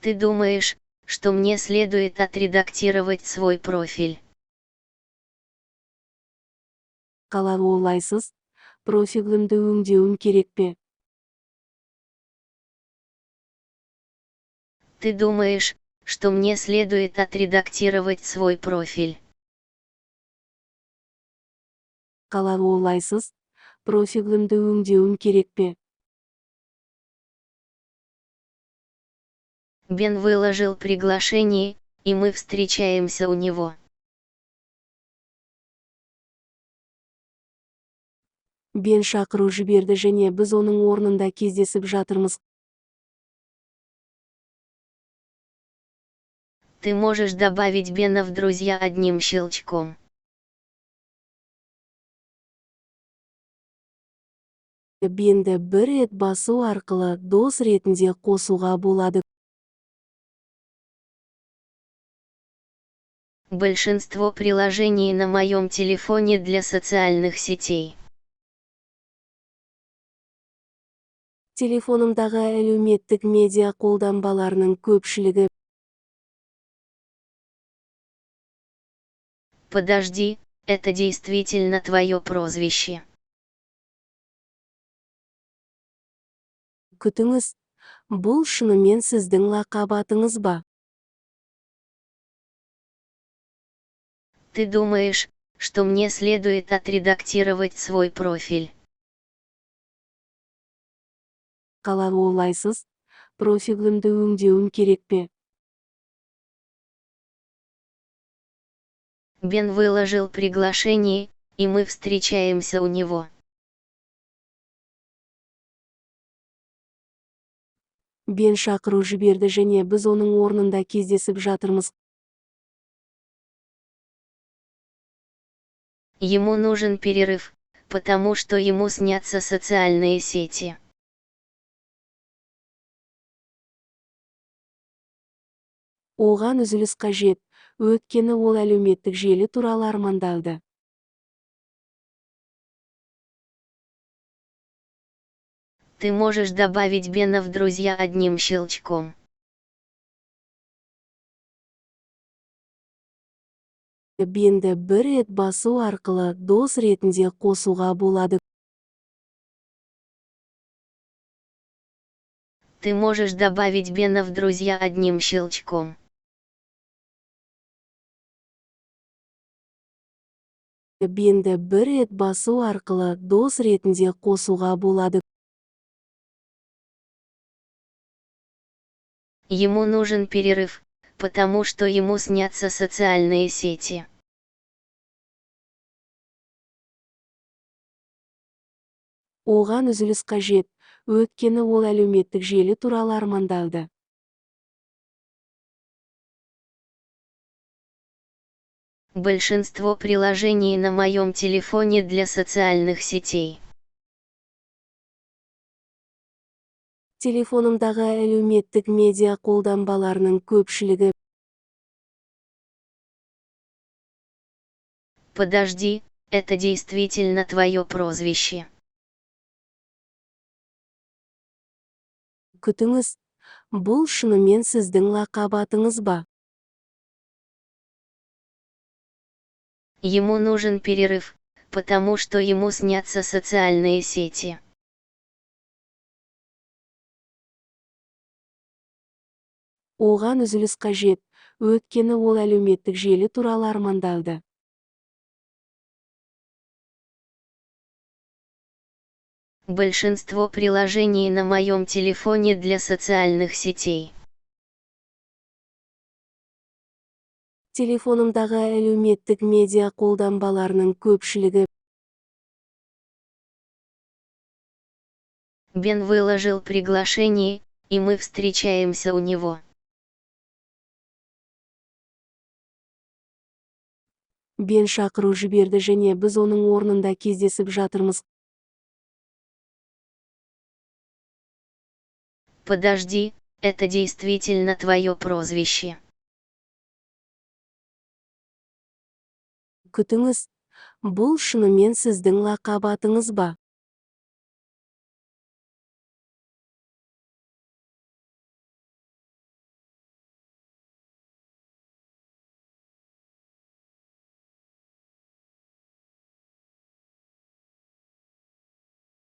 Ты думаешь, что мне следует отредактировать свой профиль? Қалай ойлайсыз? Профилімді өңдеуім керек пе? Ты думаешь, что мне следует отредактировать свой профиль? Қалай ойлайсыз? Профилімді өңдеуім керек пе? Бен выложил приглашение, и мы встречаемся у него. Бен шақыру жіберді және біз оның орнында кездесіп жатырмыз. Ты можешь добавить Бена в друзья одним щелчком. Бенді бір рет басу арқылы дос ретінде қосуға болады. Большинство приложений на моем телефоне для социальных сетей. Телефонымдағы әлеуметтік медиа қолданбаларының көпшілігі. Подожди, это действительно твое прозвище. Күтіңіз, бұл шынымен сіздің лақап атыңыз ба? Ты думаешь, что мне следует отредактировать свой профиль? Қалай ойлайсыз? Профилімді өңдеуім керек пе? Бен выложил приглашение, и мы встречаемся у него. Бен шақыру жіберді және біз оның орнында кездесіп жатырмыз. Ему нужен перерыв, потому что ему снятся социальные сети. Оған үзіліс қажет, өйткені ол әлеуметтік желі туралы армандайды. Ты можешь добавить Бена в друзья одним щелчком. Бенді бір рет басу арқылы дос ретінде қосуға болады. Ты можешь добавить Бена в друзья одним щелчком. Бенді бір рет басу арқылы дос ретінде қосуға болады. Ему нужен перерыв, потому что ему снятся социальные сети. Оған үзіліс қажет, өйткені ол әлеуметтік желі туралы армандайды. Большинство приложений на моем телефоне для социальных сетей. Телефонымдағы әлеуметтік медиа қолданбаларының көпшілігі. Подожди, это действительно твое прозвище. Күтіңіз, бұл шынымен сіздің лақап атыңыз ба? Ему нужен перерыв, потому что ему снятся социальные сети. Оған үзіліс қажет, өйткені ол әлеуметтік желі туралы армандайды. Большинство приложений на моем телефоне для социальных сетей. Телефонымдағы әлеуметтік медиа қолданбаларының көпшілігі. Бен выложил приглашение, и мы встречаемся у него. Бен шақыру жіберді және біз оның орнында кездесіп жатырмыз. Подожди, это действительно твое прозвище. Күтіңіз, бұл шынымен сіздің лақап атыңыз ба?